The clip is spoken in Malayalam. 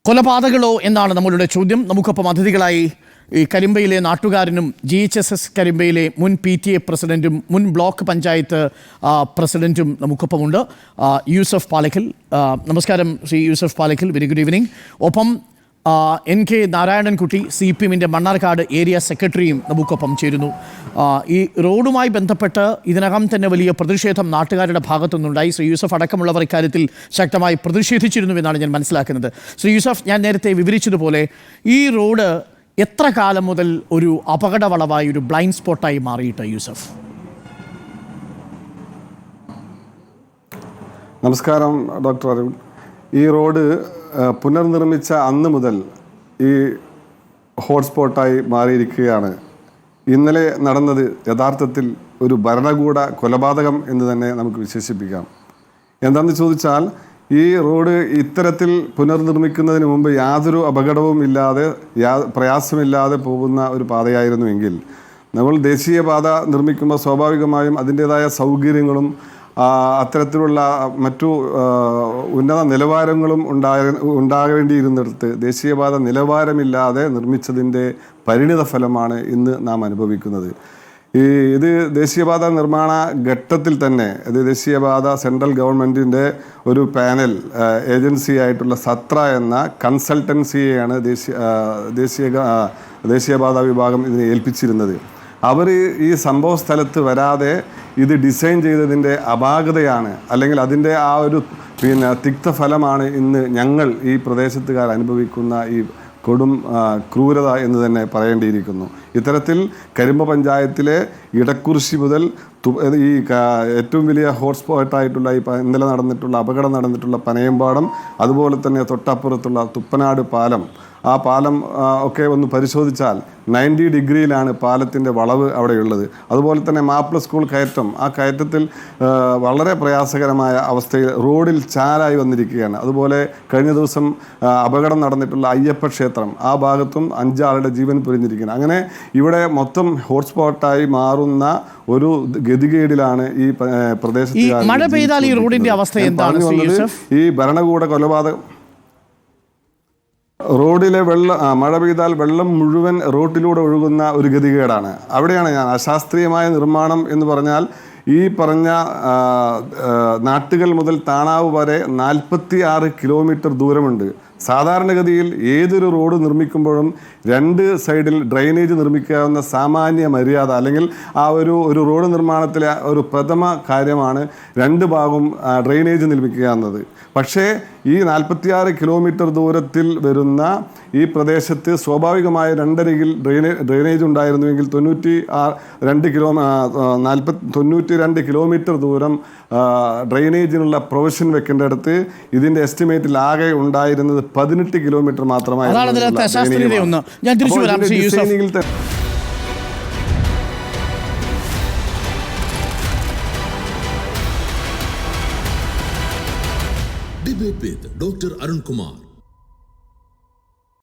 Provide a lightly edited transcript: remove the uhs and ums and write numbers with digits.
കൊലപാതകളോ എന്നാണ് നമ്മളുടെ ചോദ്യം. നമുക്കൊപ്പം അതിഥികളായി ഈ കരിമ്പയിലെ നാട്ടുകാരനും GHSS കരിമ്പയിലെ മുൻ PTA പ്രസിഡന്റും മുൻ ബ്ലോക്ക് പഞ്ചായത്ത് പ്രസിഡന്റും നമുക്കൊപ്പമുണ്ട്. യൂസഫ് പാലക്കൽ. നമസ്കാരം Shri Yusuf Palakkal, very good evening. ഒപ്പം NK Narayanankutty CPM Mannarkkad area സെക്രട്ടറിയും നമുക്കൊപ്പം ചേരുന്നു. ഈ റോഡുമായി ബന്ധപ്പെട്ട് ഇതിനകം തന്നെ വലിയ പ്രതിഷേധം നാട്ടുകാരുടെ ഭാഗത്തുനിന്നുണ്ടായി. ശ്രീ യൂസഫ് അടക്കമുള്ളവർ ഇക്കാര്യത്തിൽ ശക്തമായി പ്രതിഷേധിച്ചിരുന്നുവെന്നാണ് ഞാൻ മനസ്സിലാക്കുന്നത്. ശ്രീ യൂസഫ്, ഞാൻ നേരത്തെ വിവരിച്ചതുപോലെ ഈ റോഡ് എത്ര കാലം മുതൽ ഒരു അപകടവളവായി, ഒരു ബ്ലൈൻഡ് സ്പോട്ടായി മാറിയിട്ട് യൂസഫ്? നമസ്കാരം ഡോക്ടർ അരുൺ. ഈ റോഡ് പുനർനിർമ്മിച്ച അന്ന് മുതൽ ഈ ഹോട്ട്സ്പോട്ടായി മാറിയിരിക്കുകയാണ്. ഇന്നലെ നടന്നത് യഥാർത്ഥത്തിൽ ഒരു ഭരണകൂട കൊലപാതകം എന്ന് തന്നെ നമുക്ക് വിശേഷിപ്പിക്കാം. എന്താണെന്ന് ചോദിച്ചാൽ, ഈ റോഡ് ഇത്തരത്തിൽ പുനർനിർമ്മിക്കുന്നതിന് മുമ്പ് യാതൊരു അപകടവും ഇല്ലാതെ പ്രയാസമില്ലാതെ പോകുന്ന ഒരു പാതയായിരുന്നുവെങ്കിൽ, നമ്മൾ ദേശീയപാത നിർമ്മിക്കുമ്പോൾ സ്വാഭാവികമായും അതിൻ്റേതായ സൗകര്യങ്ങളും അത്തരത്തിലുള്ള മറ്റു ഉന്നത നിലവാരങ്ങളും ഉണ്ടാകേണ്ടിയിരുന്നിടത്ത് ദേശീയപാത നിലവാരമില്ലാതെ നിർമ്മിച്ചതിൻ്റെ പരിണിത ഫലമാണ് ഇന്ന് നാം അനുഭവിക്കുന്നത്. ഇത് ദേശീയപാത നിർമ്മാണ ഘട്ടത്തിൽ തന്നെ ദേശീയപാത സെൻട്രൽ ഗവൺമെൻറ്റിൻ്റെ ഒരു പാനൽ ഏജൻസിയായിട്ടുള്ള സത്ര എന്ന കൺസൾട്ടൻസിയെയാണ് ദേശീയപാത വിഭാഗം ഇതിനെ ഏൽപ്പിച്ചിരുന്നത്. അവർ ഈ സംഭവ സ്ഥലത്ത് വരാതെ ഇത് ഡിസൈൻ ചെയ്തതിൻ്റെ അപാകതയാണ്, അല്ലെങ്കിൽ അതിൻ്റെ ആ ഒരു തിക്തഫലമാണ് ഇന്ന് ഞങ്ങൾ ഈ പ്രദേശത്തുകാർ അനുഭവിക്കുന്ന ഈ കൊടും ക്രൂരത എന്ന് തന്നെ പറയേണ്ടിയിരിക്കുന്നു. ഇത്തരത്തിൽ കരിമ്പ പഞ്ചായത്തിലെ ഇടക്കുറിശി മുതൽ ഈ ഏറ്റവും വലിയ ഹോട്ട്സ്പോട്ടായിട്ടുള്ള ഈ ഇന്നലെ അപകടം നടന്നിട്ടുള്ള പനയമ്പാടം, അതുപോലെ തന്നെ തൊട്ടപ്പുറത്തുള്ള തുപ്പനാട് പാലം, ആ പാലം ഒക്കെ ഒന്ന് പരിശോധിച്ചാൽ 90 ഡിഗ്രിയിലാണ് പാലത്തിൻ്റെ വളവ് അവിടെയുള്ളത്. അതുപോലെ തന്നെ മാപ്പിള സ്കൂൾ കയറ്റം, ആ കയറ്റത്തിൽ വളരെ പ്രയാസകരമായ അവസ്ഥയിൽ റോഡിൽ ചാലായി വന്നിരിക്കുകയാണ്. അതുപോലെ കഴിഞ്ഞ ദിവസം അപകടം നടന്നിട്ടുള്ള അയ്യപ്പ ക്ഷേത്രം, ആ ഭാഗത്തും 5 ആളുടെ ജീവൻ പൊരിഞ്ഞിരിക്കുകയാണ്. അങ്ങനെ ഇവിടെ മൊത്തം ഹോട്ട്സ്പോട്ടായി മാറുന്ന ഒരു ഗതികേടിലാണ് ഈ പ്രദേശത്ത്. മഴ പെയ്താൽ ഈ റോഡിന്റെ അവസ്ഥ എന്താണ്? ഈ ഭരണകൂട കൊലപാതകം, റോഡിലെ മഴ പെയ്താൽ വെള്ളം മുഴുവൻ റോഡിലൂടെ ഒഴുകുന്ന ഒരു ഗതികേടാണ്. അവിടെയാണ് ഞാൻ അശാസ്ത്രീയമായ നിർമ്മാണം എന്ന് പറഞ്ഞാൽ, ഈ പറഞ്ഞ നാട്ടുകൾ മുതൽ താണാവ് വരെ 46 കിലോമീറ്റർ ദൂരമുണ്ട്. സാധാരണഗതിയിൽ ഏതൊരു റോഡ് നിർമ്മിക്കുമ്പോഴും 2 സൈഡിൽ ഡ്രെയിനേജ് നിർമ്മിക്കാവുന്ന സാമാന്യ മര്യാദ, അല്ലെങ്കിൽ ആ ഒരു റോഡ് നിർമ്മാണത്തിലെ ഒരു പ്രഥമ കാര്യമാണ് 2 ഭാഗവും ഡ്രെയിനേജ് നിർമ്മിക്കുക എന്നത്. പക്ഷേ ഈ 46 കിലോമീറ്റർ ദൂരത്തിൽ വരുന്ന ഈ പ്രദേശത്ത് സ്വാഭാവികമായ 2 ഡ്രെയിനേജ് ഉണ്ടായിരുന്നുവെങ്കിൽ 92 കിലോമീറ്റർ ദൂരം ഡ്രെയിനേജിനുള്ള പ്രൊവിഷൻ വെക്കേണ്ടടുത്ത് ഇതിൻ്റെ എസ്റ്റിമേറ്റിൽ ആകെ ഉണ്ടായിരുന്നത് 18 കിലോമീറ്റർ മാത്രമായിരുന്നു. Debate with Dr. Arun Kumar.